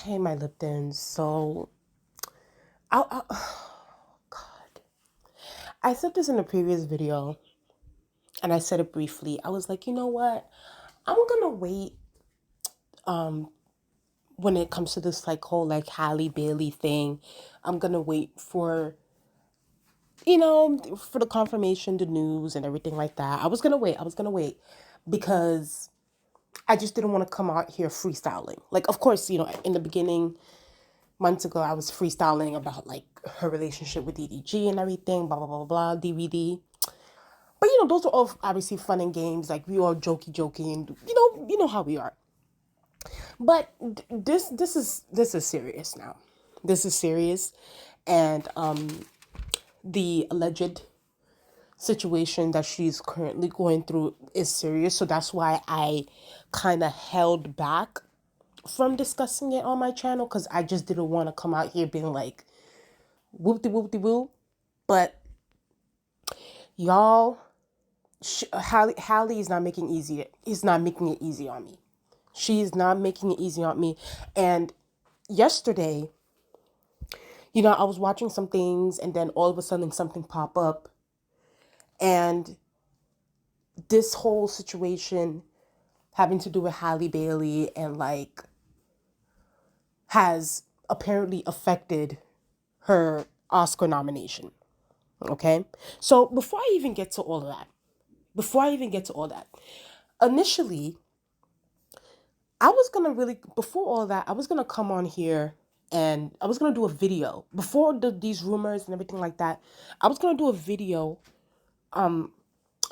Hey, my Liptons. God, I said this in a previous video, and I said it briefly. I was like, you know what? I'm gonna wait. When it comes to this whole Halle Bailey thing, I'm gonna wait for for the confirmation, the news, and everything like that. I was gonna wait. Because I just didn't want to come out here freestyling. Like, of course, in the beginning, months ago, I was freestyling about her relationship with DDG and everything, blah blah blah blah, DVD. But those are all obviously fun and games. Like, we all jokey, and you know how we are. But this is serious now. This is serious, and the alleged situation that she's currently going through is serious. So that's why I kind of held back from discussing it on my channel, because I just didn't want to come out here being like whoop de whoop de whoop. But y'all, Halle is not making easy. Is not making it easy on me. She's not making it easy on me. And yesterday, I was watching some things, and then all of a sudden something pop up, and this whole situation having to do with Halle Bailey and has apparently affected her Oscar nomination. Okay, so before I even get to all of that, initially I was gonna really, before all that, I was gonna come on here and I was gonna do a video before these rumors and everything like that. I was gonna do a video a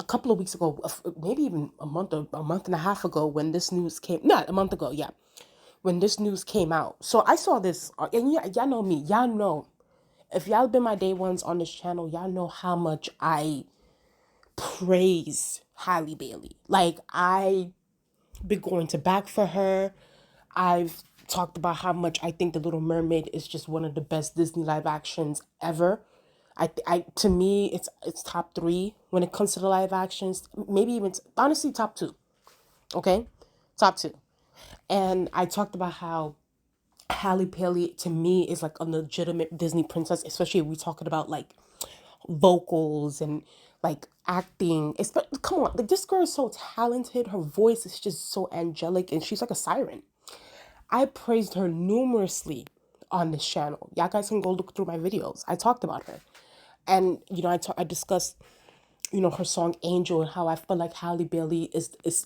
couple of weeks ago, maybe even a month and a half ago, when this news came. Not a month ago, yeah, when this news came out. So I saw this, and yeah, y'all know me. Y'all know, if y'all been my day ones on this channel, y'all know how much I praise Halle Bailey. Like, I been going to bat for her. I've talked about how much I think The Little Mermaid is just one of the best Disney live actions ever. To me, it's top three when it comes to the live actions. Maybe even honestly top two. Okay, top two. And I talked about how Halle Bailey to me is like a legitimate Disney princess, especially if we're talking about vocals and acting. Come on, this girl is so talented. Her voice is just so angelic, and she's like a siren. I praised her numerously on this channel. Y'all guys can go look through my videos. I talked about her, and I discussed her song Angel, and how I feel like Halle Bailey is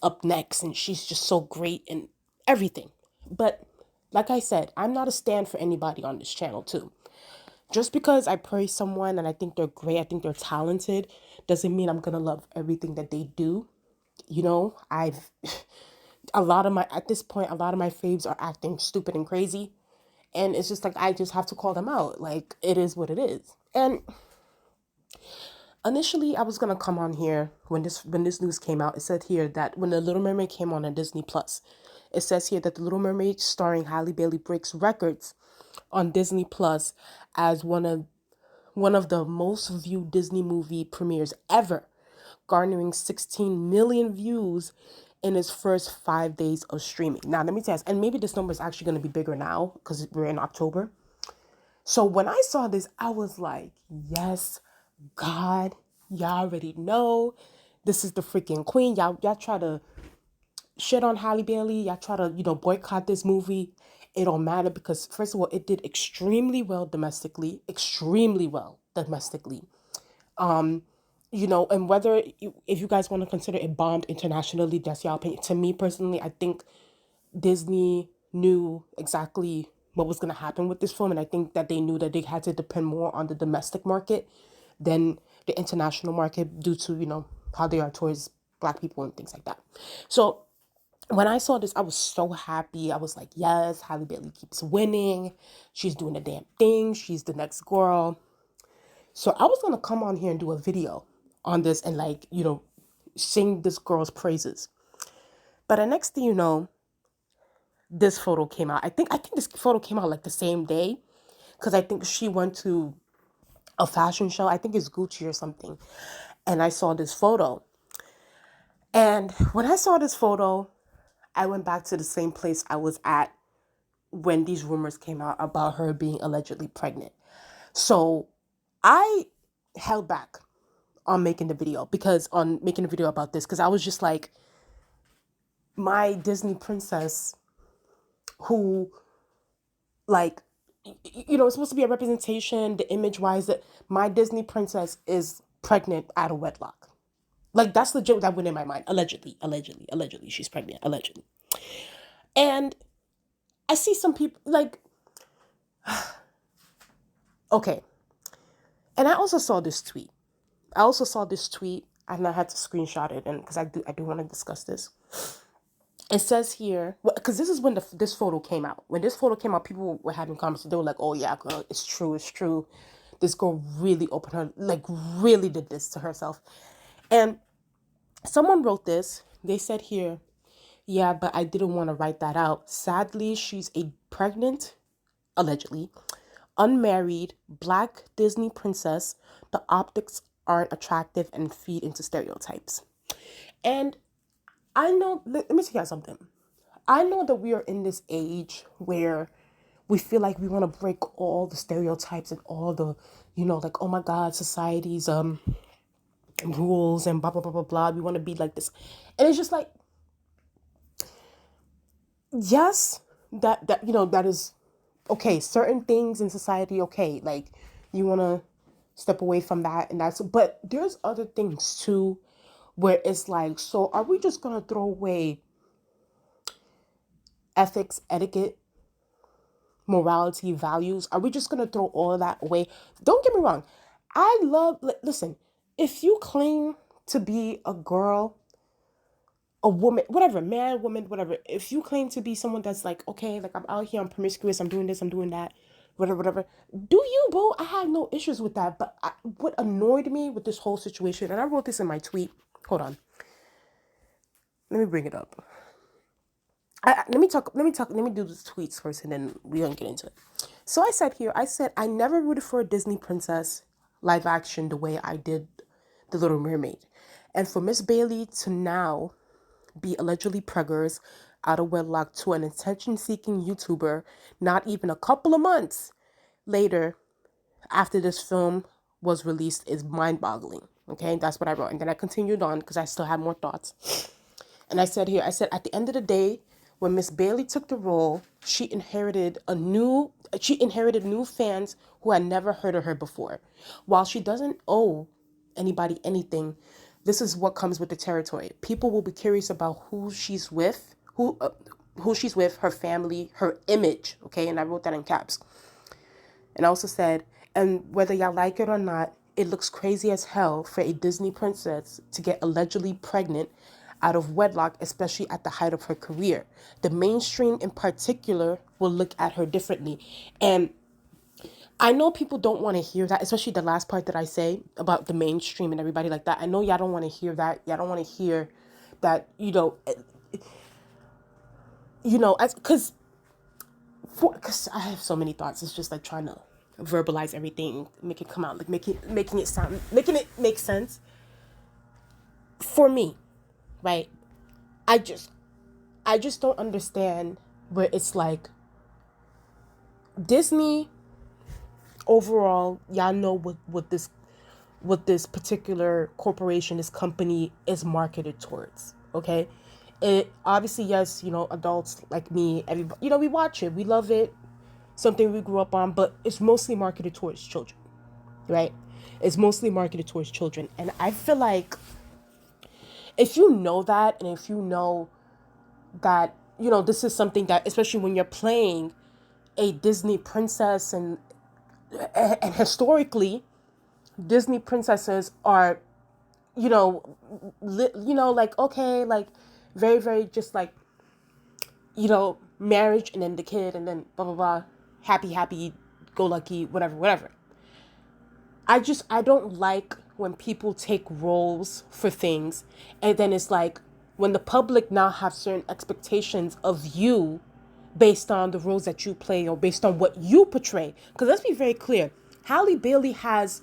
up next, and she's just so great and everything. But like I said, I'm not a stand for anybody on this channel too. Just because I praise someone and I think they're great, I think they're talented, doesn't mean I'm gonna love everything that they do. I've at this point, a lot of my faves are acting stupid and crazy. And it's just like, I just have to call them out. Like, it is what it is. And initially I was gonna come on here when this news came out. It said here that when The Little Mermaid came on Disney Plus, it says here that The Little Mermaid starring Halle Bailey breaks records on Disney Plus as one of the most viewed Disney movie premieres ever, garnering 16 million views in its first 5 days of streaming. Now, let me tell you, and maybe this number is actually going to be bigger now because we're in October. So when I saw this, I was like, yes, God, y'all already know this is the freaking queen. Y'all try to shit on Halle Bailey. Y'all try to, boycott this movie. It don't matter, because first of all, it did extremely well domestically. And whether if you guys want to consider it bombed internationally, that's your opinion. To me personally, I think Disney knew exactly what was going to happen with this film, and I think that they knew that they had to depend more on the domestic market than the international market, due to how they are towards Black people and things like that. So when I saw this, I was so happy. I was like, yes, Halle Bailey keeps winning. She's doing the damn thing. She's the next girl. So I was gonna come on here and do a video on this and sing this girl's praises. But the next thing you know, this photo came out. I think this photo came out the same day, because I think she went to a fashion show. I think it's Gucci or something. And I saw this photo. And when I saw this photo, I went back to the same place I was at when these rumors came out about her being allegedly pregnant. So I held back on making the video about this because I was just like, my Disney princess who, like, it's supposed to be a representation, the image wise, that my Disney princess is pregnant out of wedlock. Like, that's the joke that went in my mind. Allegedly, she's pregnant, allegedly. And I see some people like, okay. And I also saw this tweet. And I had to screenshot it, and because I do want to discuss this. It says here, because this is when this photo came out. When this photo came out, people were having conversations. They were like, "Oh yeah, girl, it's true. This girl really opened her, like, really did this to herself." And someone wrote this. They said here, "Yeah, but I didn't want to write that out. Sadly, she's a pregnant, allegedly, unmarried Black Disney princess. The optics aren't attractive and feed into stereotypes." And I know, let me tell you something. I know that we are in this age where we feel like we want to break all the stereotypes and all the, like, oh my God, society's rules and blah, blah, blah, blah, blah. We want to be like this. And it's just like, yes, that is okay. Certain things in society, okay. Like, you want to step away from that, and but there's other things too where it's like, so are we just going to throw away ethics, etiquette, morality, values? Are we just going to throw all of that away? Don't get me wrong. Listen, if you claim to be a girl, a woman, whatever, man, woman, whatever, if you claim to be someone that's like, okay, like, I'm out here, I'm promiscuous, I'm doing this, I'm doing that, whatever, do you, boo? I have no issues with that. But what annoyed me with this whole situation, and I wrote this in my tweet, hold on, let me bring it up. Let me do the tweets first, and then we're gonna get into it. So I said, I never rooted for a Disney princess live action the way I did The Little Mermaid. And for Miss Bailey to now be allegedly preggers out of wedlock to an attention-seeking YouTuber not even a couple of months later after this film was released is mind-boggling. Okay, that's what I wrote. And then I continued on because I still had more thoughts. And I said, at the end of the day, when Miss Bailey took the role, she inherited new fans who had never heard of her before. While she doesn't owe anybody anything, this is what comes with the territory. People will be curious about who she's with, her family, her image. Okay, and I wrote that in caps. And I also said, and whether y'all like it or not, it looks crazy as hell for a Disney princess to get allegedly pregnant out of wedlock, especially at the height of her career. The mainstream in particular will look at her differently. And I know people don't want to hear that, especially the last part that I say about the mainstream and everybody like that. I know y'all don't want to hear that. Y'all don't want to hear that, because I have so many thoughts. It's just like trying to verbalize everything, make it come out, like making it make sense for me, right? I just don't understand where it's like Disney overall, y'all know what this particular corporation, this company is marketed towards, okay? It obviously, yes, adults like me, everybody, we watch it, we love it, something we grew up on, but it's mostly marketed towards children, right? It's mostly marketed towards children. And I feel like if you know that, and if you know that, this is something that, especially when you're playing a Disney princess, and historically, Disney princesses are, like, okay, like, very, very just like, marriage and then the kid and then blah, blah, blah, happy, go lucky, whatever. I don't like when people take roles for things, and then it's like when the public now have certain expectations of you based on the roles that you play or based on what you portray. Because let's be very clear, Halle Bailey has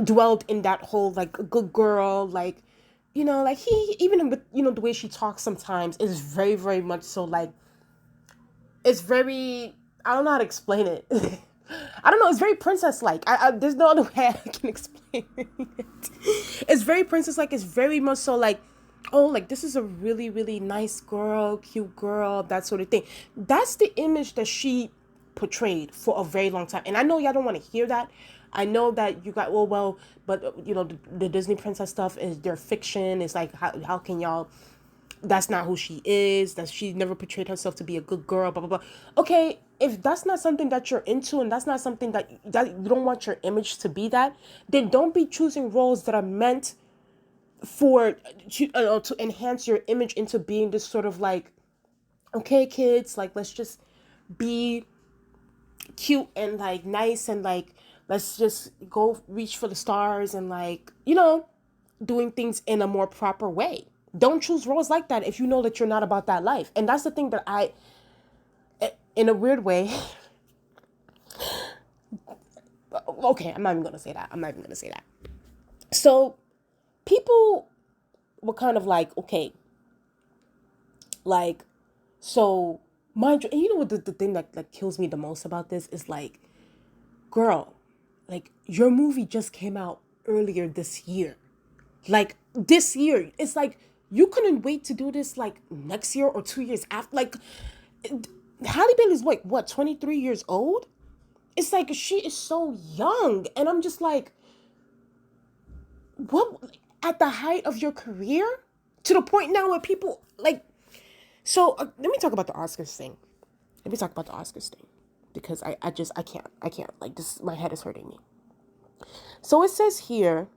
dwelled in that whole like good girl, like, like he even with the way she talks sometimes is very, very much so like It's very, I don't know how to explain it. I don't know. It's very princess like. There's no other way I can explain it. It's very princess like. It's very much so like, oh, like this is a really really nice girl, cute girl, that sort of thing. That's the image that she portrayed for a very long time. And I know y'all don't want to hear that. I know that you got, well, but the Disney princess stuff is their fiction. It's like how can y'all, that's not who she is, that she never portrayed herself to be a good girl, blah blah blah. Okay, if that's not something that you're into and that's not something that you don't want your image to be, that, then don't be choosing roles that are meant for to enhance your image into being this sort of like, okay kids, like let's just be cute and like nice and like let's just go reach for the stars and like doing things in a more proper way. Don't choose roles like that if you know that you're not about that life. And that's the thing that in a weird way, okay, I'm not even gonna say that. So people were kind of like, okay, like, so mind you, and you know what the thing that like kills me the most about this is like, girl, like your movie just came out earlier this year. Like this year. It's like you couldn't wait to do this like next year or 2 years after. Like Halle Bailey's what 23 years old? It's like she is so young. And I'm just like, what, at the height of your career? To the point now where people like, so let me talk about the Oscars thing. Because I can't, like this, my head is hurting me. So it says here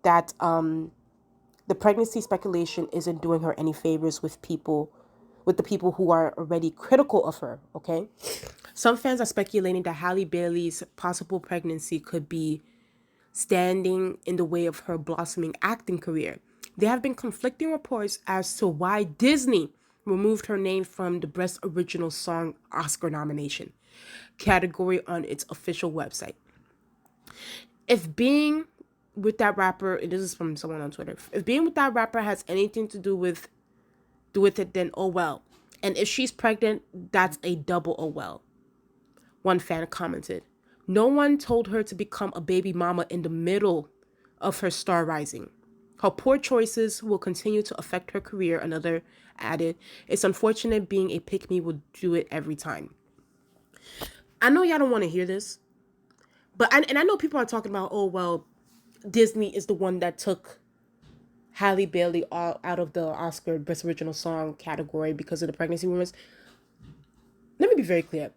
that the pregnancy speculation isn't doing her any favors with the people who are already critical of her, okay? Some fans are speculating that Halle Bailey's possible pregnancy could be standing in the way of her blossoming acting career. There have been conflicting reports as to why Disney removed her name from the Best Original Song Oscar nomination category on its official website. If being with that rapper, this is from someone on Twitter, if being with that rapper has anything to do with it, then oh well. And if she's pregnant, that's a double oh well. One fan commented. No one told her to become a baby mama in the middle of her star rising. Her poor choices will continue to affect her career, another added. It's unfortunate being a pick-me will do it every time. I know y'all don't want to hear this, but I know people are talking about, oh, well, Disney is the one that took Halle Bailey out of the Oscar Best Original Song category because of the pregnancy rumors. Let me be very clear.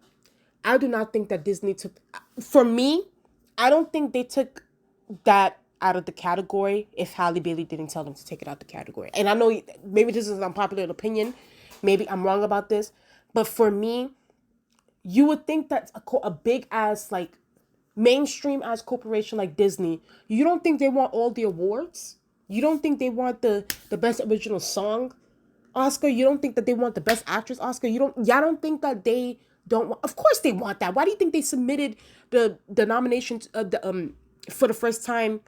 I do not think that Disney took, for me, I don't think they took that out of the category if Halle Bailey didn't tell them to take it out the category. And I know maybe this is an unpopular opinion. Maybe I'm wrong about this. But for me, you would think that a big ass, like, mainstream ass corporation like Disney, you don't think they want all the awards? You don't think they want the Best Original Song Oscar? You don't think that they want the Best Actress Oscar? Y'all don't think that they don't want, of course they want that. Why do you think they submitted the nominations for the first time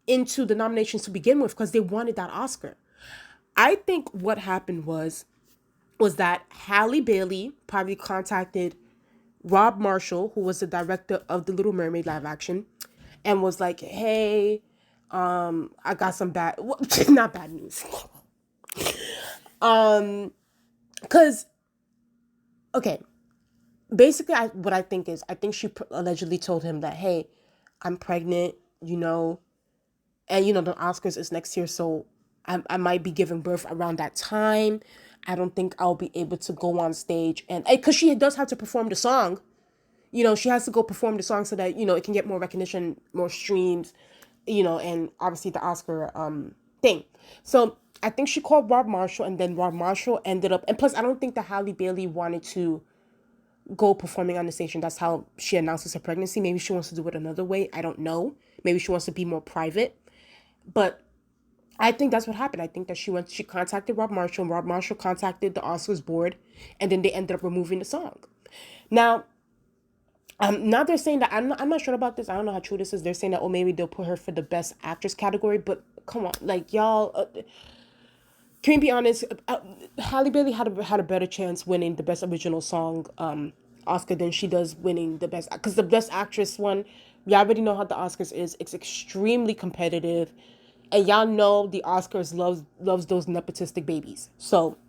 into the nominations to begin with? Because they wanted that Oscar. I think what happened was that Halle Bailey probably contacted Rob Marshall, who was the director of the Little Mermaid live action, and was like, hey, I got some bad, not bad news. Because, okay, basically what I think is, I think she allegedly told him that, hey, I'm pregnant, and the Oscars is next year, so I might be giving birth around that time. I don't think I'll be able to go on stage, and because she does have to perform the song, she has to go perform the song so that it can get more recognition, more streams, and obviously the Oscar thing. So I think she called Rob Marshall, and then Rob Marshall ended up, and plus I don't think that Halle Bailey wanted to go performing on the stage, and that's how she announces her pregnancy. Maybe she wants to do it another way. I don't know. Maybe she wants to be more private. But I think that's what happened. I think that she contacted Rob Marshall, and Rob Marshall contacted the Oscars board, and then they ended up removing the song. Now they're saying that, I'm not sure about this. I don't know how true this is. They're saying that, maybe they'll put her for the Best Actress category. But come on, like, y'all, can we be honest? Halle Bailey had a better chance winning the best original song Oscar than she does winning the best, because the best actress one, you already know how the Oscars is. It's extremely competitive, and y'all know the Oscars loves those nepotistic babies. So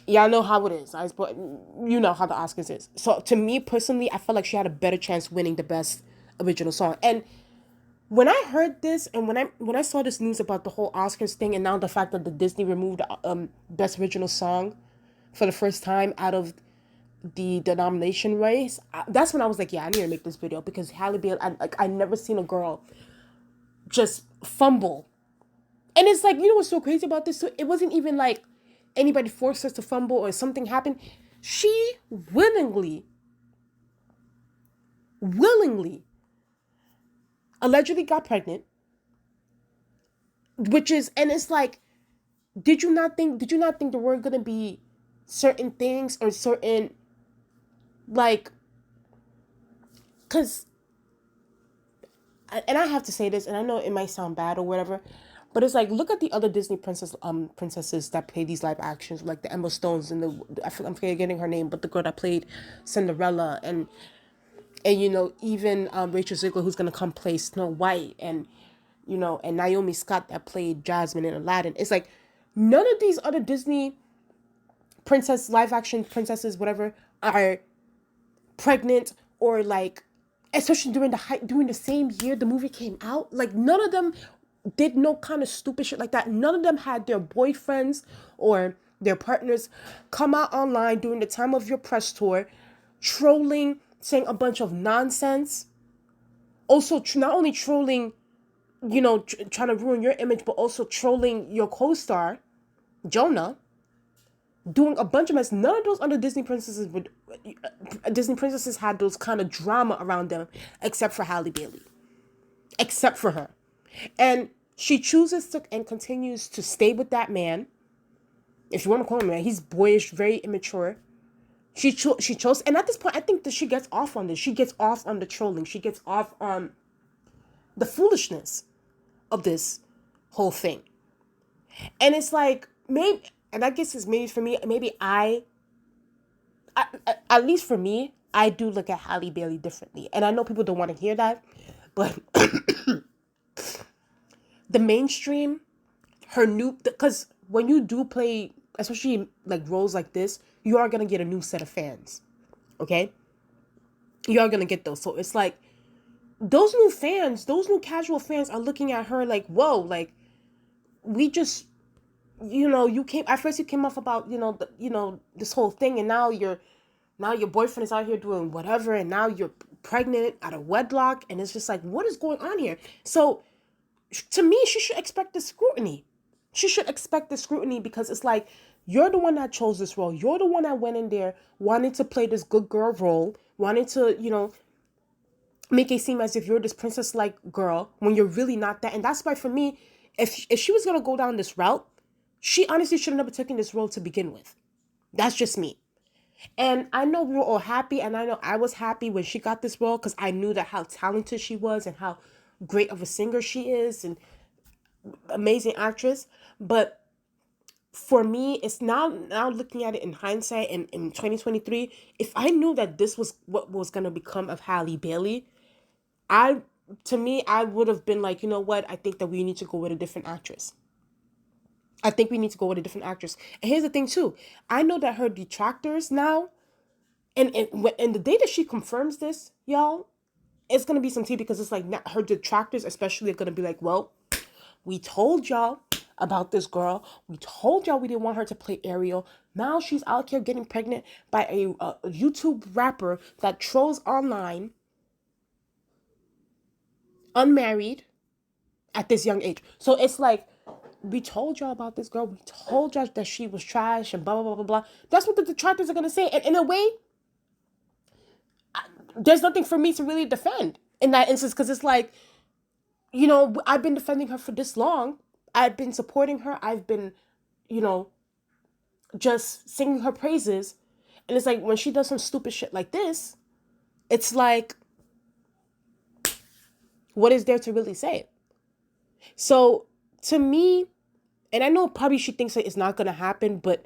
y'all know how it is. You know how the Oscars is. So to me personally, I felt like she had a better chance winning the best original song. And when I heard this, and when I saw this news about the whole Oscars thing, and now the fact that the Disney removed best original song for the first time out of the nomination race, that's when I was like, yeah, I need to make this video, because Halle Bailey, I never seen a girl just fumble. And it's like, you know what's so crazy about this? So it wasn't even like anybody forced us to fumble or something happened. She willingly, allegedly got pregnant, which is, and it's like, did you not think there were going to be certain things or certain, like, because, and I have to say this, and I know it might sound bad or whatever, but it's like, look at the other Disney princesses that play these live actions, like the Emma Stones and I'm forgetting her name, but the girl that played Cinderella, and you know, even Rachel Ziegler, who's gonna come play Snow White, and you know, and Naomi Scott that played Jasmine in Aladdin. It's like, none of these other Disney live action princesses, whatever, are pregnant, or like, especially during the same year the movie came out. Like, none of them did no kind of stupid shit like that. None of them had their boyfriends or their partners come out online during the time of your press tour, trolling, saying a bunch of nonsense. Also, not only trolling, you know, trying to ruin your image, but also trolling your co-star, Jonah, doing a bunch of mess. None of those other Disney princesses had those kind of drama around them, except for Halle Bailey, except for her. And she chooses to and continues to stay with that man. If you want to call him a man, he's boyish, very immature. She chose, and at this point, I think that she gets off on this. She gets off on the trolling. She gets off on the foolishness of this whole thing. And it's like, maybe, and I guess it's maybe for me, maybe at least for me, I do look at Halle Bailey differently. And I know people don't want to hear that, but the mainstream, because when you do play, especially like roles like this, you are going to get a new set of fans. Okay? You are going to get those. So it's like, those new casual fans are looking at her like, whoa, like, we just, you know, you came off about, this whole thing, and now your boyfriend is out here doing whatever, and now you're pregnant out of wedlock, and it's just like, what is going on here? So to me, she should expect the scrutiny. Because it's like, you're the one that chose this role. You're the one that went in there wanting to play this good girl role, wanting to, make it seem as if you're this princess-like girl when you're really not that. And that's why, for me, if she was going to go down this route, she honestly should have never taken this role to begin with. That's just me. And I know we were all happy, and I know I was happy when she got this role, because I knew that how talented she was and how great of a singer she is and amazing actress. But for me, it's now looking at it in hindsight, and in 2023, if I knew that this was what was going to become of Halle Bailey, I would have been like, you know what? I think that we need to go with a different actress. And here's the thing too. I know that her detractors now, and the day that she confirms this, y'all, it's going to be some tea, because it's like, her detractors especially are going to be like, well, we told y'all about this girl. We told y'all we didn't want her to play Ariel. Now she's out here getting pregnant by a YouTube rapper that trolls online, unmarried, at this young age. So it's like, we told y'all about this girl. We told y'all that she was trash and blah, blah, blah, blah, blah. That's what the detractors are going to say. And in a way, there's nothing for me to really defend in that instance, because it's like, I've been defending her for this long. I've been supporting her. I've been, just singing her praises. And it's like, when she does some stupid shit like this, it's like, what is there to really say? So to me, and I know probably she thinks that it's not gonna happen, but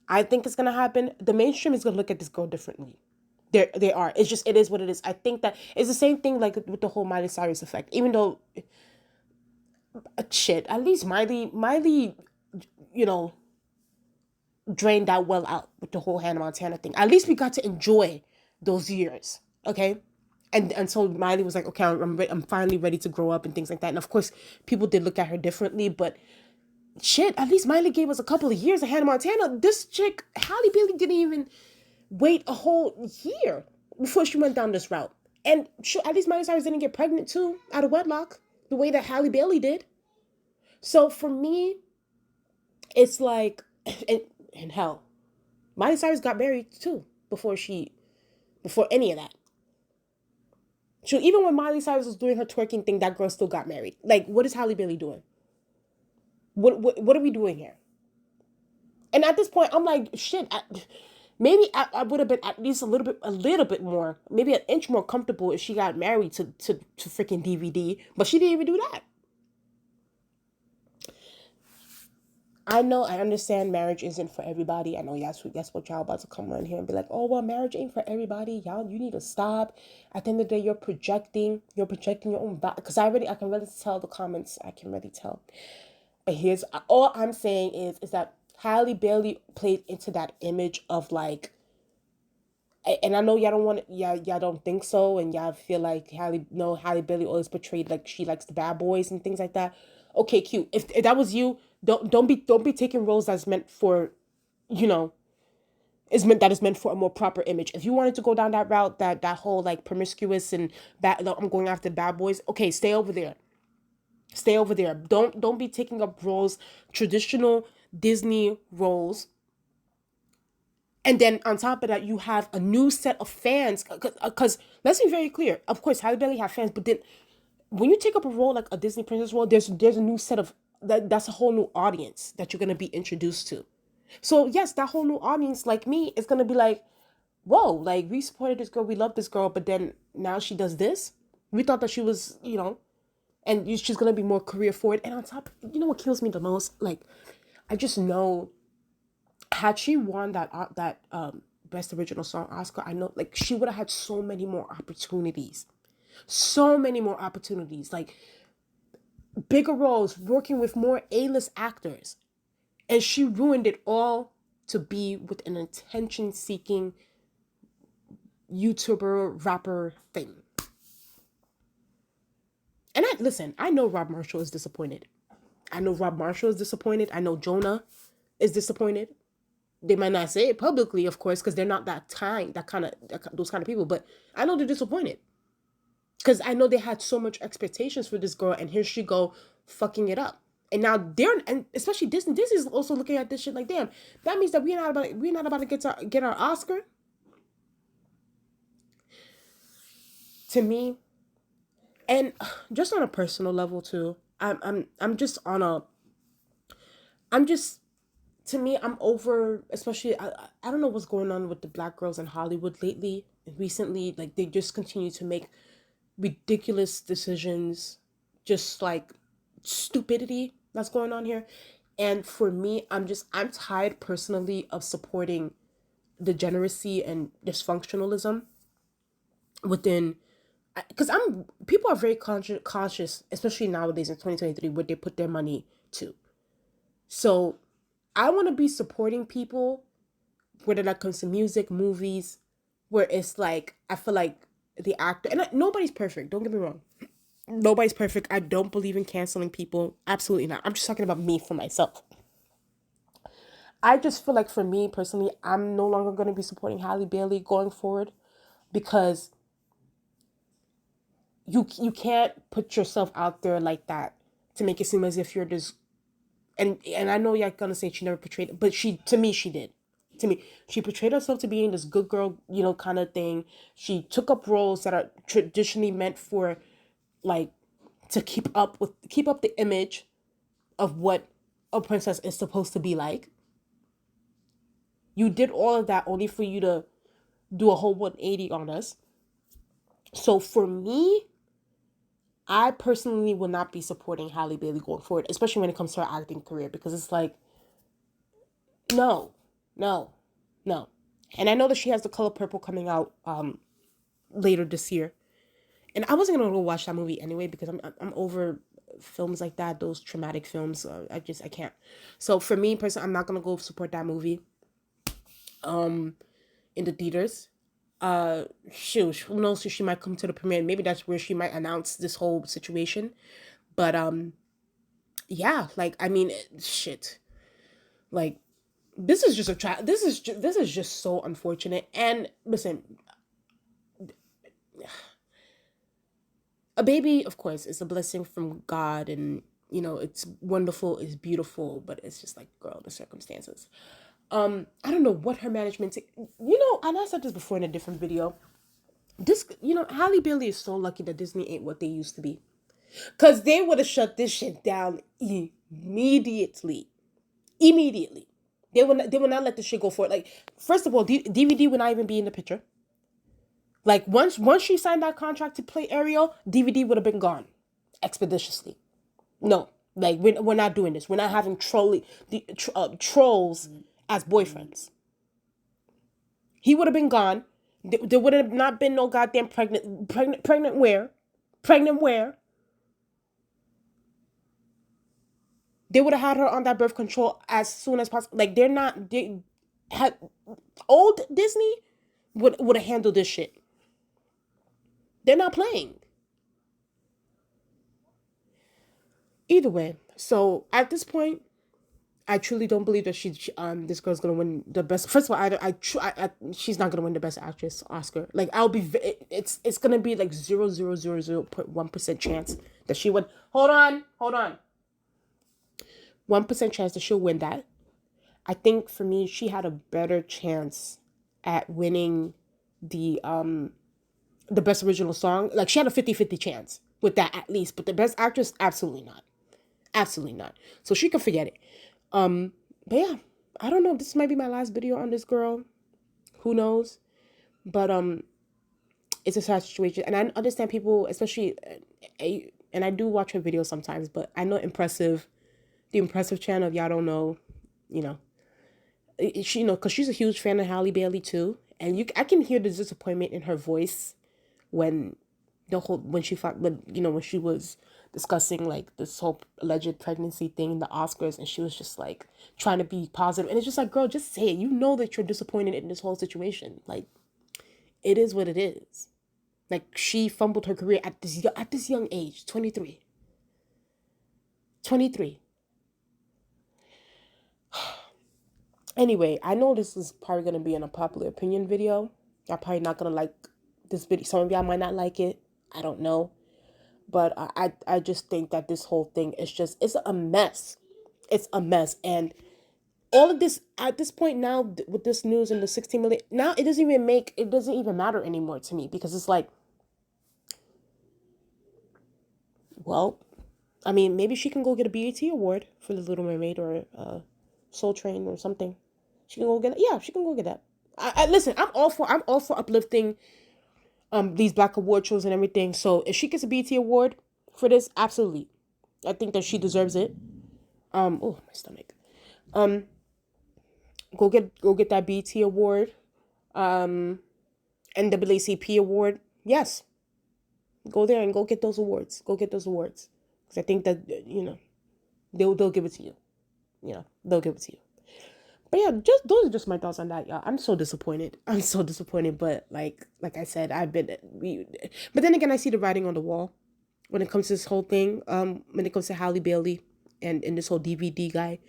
I think it's gonna happen. The mainstream is gonna look at this girl differently. They are. It's just, it is what it is. I think that it's the same thing like with the whole Miley Cyrus effect. Even though shit, at least Miley, you know, drained that well out with the whole Hannah Montana thing. At least we got to enjoy those years, okay? And so Miley was like, okay, I'm finally ready to grow up and things like that. And of course, people did look at her differently, but shit, at least Miley gave us a couple of years of Hannah Montana. This chick, Halle Bailey, didn't even wait a whole year before she went down this route. And sure, at least Miley Cyrus didn't get pregnant too, out of wedlock, the way that Halle Bailey did. So for me, it's like, and hell, Miley Cyrus got married too before any of that. So even when Miley Cyrus was doing her twerking thing, that girl still got married. Like, what is Halle Bailey doing? What are we doing here? And at this point, I'm like, shit. Maybe I would have been at least a little bit more, maybe an inch more comfortable if she got married to freaking DVD. But she didn't even do that. I know, I understand marriage isn't for everybody. I know that's what y'all about to come on here and be like, oh, well, marriage ain't for everybody. Y'all, you need to stop. At the end of the day, you're projecting your own body. Because I can really tell the comments. I can really tell. But here's, all I'm saying is that Halle Bailey played into that image of like, and I know y'all don't want, y'all don't think so, and y'all feel like Halle Bailey always portrayed like she likes the bad boys and things like that. Okay, cute. If that was you, don't be taking roles that's meant for, you know, is meant for a more proper image. If you wanted to go down that route, that whole like promiscuous and bad, I'm going after bad boys. Okay, stay over there. Stay over there. Don't be taking up roles, traditional Disney roles. And then on top of that, you have a new set of fans. Because let's be very clear. Of course, Halle Bailey have fans, but then when you take up a role like a Disney princess role, there's a new set of that's a whole new audience that you're gonna be introduced to. So yes, that whole new audience, like me, is gonna be like, whoa, like we supported this girl, we love this girl, but then now she does this. We thought that she was, and she's gonna be more career forward. And on top, what kills me the most? Like, I just know, had she won that best original song Oscar, I know like she would have had so many more opportunities. So many more opportunities. Like bigger roles, working with more A-list actors. And she ruined it all to be with an attention-seeking YouTuber rapper thing. And I know Rob Marshall is disappointed. I know Jonah is disappointed. They might not say it publicly, of course, because they're not those kind of people. But I know they're disappointed because I know they had so much expectations for this girl, and here she go fucking it up. And now and especially Disney. Disney's also looking at this shit like, damn, that means that we're not about to get our Oscar. To me, and just on a personal level too, I'm just on a, I'm just, to me, I'm over, especially, I don't know what's going on with the black girls in Hollywood lately, recently, like, they just continue to make ridiculous decisions, just, like, stupidity that's going on here, and for me, I'm tired, personally, of supporting degeneracy and dysfunctionalism within, because people are very cautious, especially nowadays in 2023, where they put their money to, so I want to be supporting people, whether that comes to music, movies, where it's like, I feel like the actor, and nobody's perfect, don't get me wrong. Nobody's perfect. I don't believe in canceling people. Absolutely not. I'm just talking about me for myself. I just feel like for me personally, I'm no longer going to be supporting Halle Bailey going forward because you can't put yourself out there like that to make it seem as if you're this, and I know you're gonna say she never portrayed it, but to me she did. To me, she portrayed herself to being this good girl, kind of thing. She took up roles that are traditionally meant for, like, to keep up the image of what a princess is supposed to be like. You did all of that only for you to do a whole 180 on us. So for me, I personally will not be supporting Halle Bailey going forward, especially when it comes to her acting career, because it's like, no, no, no. And I know that she has The Color Purple coming out later this year. And I wasn't gonna go watch that movie anyway because I'm over films like that, those traumatic films. I can't. So for me personally, I'm not gonna go support that movie in the theaters. Shoot, who knows if she might come to the premiere? Maybe that's where she might announce this whole situation. But yeah, like I mean, shit, like this is just this is just so unfortunate. And listen, a baby, of course, is a blessing from God, and you know it's wonderful, it's beautiful, but it's just like, girl, the circumstances. I don't know what her management, you know, and I said this before in a different video. This, you know, Halle Bailey is so lucky that Disney ain't what they used to be, cause they would have shut this shit down immediately. Immediately, they would not let this shit go for it. Like, first of all, DVD would not even be in the picture. Like once she signed that contract to play Ariel, DVD would have been gone expeditiously. No, like we're not doing this. We're not having trolls as boyfriends. He would have been gone. There would have not been no goddamn pregnant where, pregnant where. They would have had her on that birth control as soon as possible. Like they're not. They had old Disney would have handled this shit. They're not playing. Either way, so at this point, I truly don't believe that this girl's gonna win the best. First of all, she's not gonna win the best actress Oscar. Like I'll be, it's gonna be like 0.1% chance that she would. Hold on. 1% chance that she'll win that. I think for me, she had a better chance at winning the best original song. Like she had a 50-50 chance with that at least, but the best actress, absolutely not. Absolutely not. So she can forget it. But yeah, I don't know. This might be my last video on this girl. Who knows? But it's a sad situation, and I understand people, especially, and I do watch her videos sometimes. But I know the impressive channel. If y'all don't know, you know, she, you know, because she's a huge fan of Halle Bailey too, and I can hear the disappointment in her voice when when she was discussing like this whole alleged pregnancy thing in the Oscars, and she was just like trying to be positive, and it's just like, girl, just say it. You know that you're disappointed in this whole situation. Like, it is what it is. Like, she fumbled her career at this young age, 23. Anyway, I know this is probably gonna be an unpopular opinion video. Y'all probably not gonna like this video. Some of y'all might not like it. I don't know. But I just think that this whole thing is it's a mess. It's a mess. And all of this, at this point now, with this news and the 16 million, now it doesn't even matter anymore to me, because it's like, well, I mean, maybe she can go get a BET award for The Little Mermaid, or Soul Train or something. She can go get it. Yeah, she can go get that. Listen, I'm all for uplifting these Black award shows and everything. So if she gets a BET award for this, absolutely, I think that she deserves it. Oh, my stomach. Go get that BET award. NAACP award. Yes, go there and go get those awards. Because I think that, you know, they'll give it to you. You know, they'll give it to you. But yeah, those are just my thoughts on that, y'all. I'm so disappointed. But like I said, but then again, I see the writing on the wall when it comes to this whole thing. When it comes to Halle Bailey and this whole DVD guy.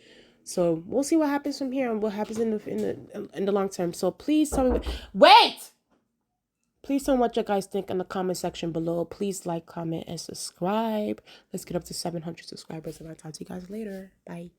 So we'll see what happens from here and what happens in the long term. So please tell me. Wait. Please tell me what you guys think in the comment section below. Please like, comment, and subscribe. Let's get up to 700 subscribers, and I'll talk to you guys later. Bye.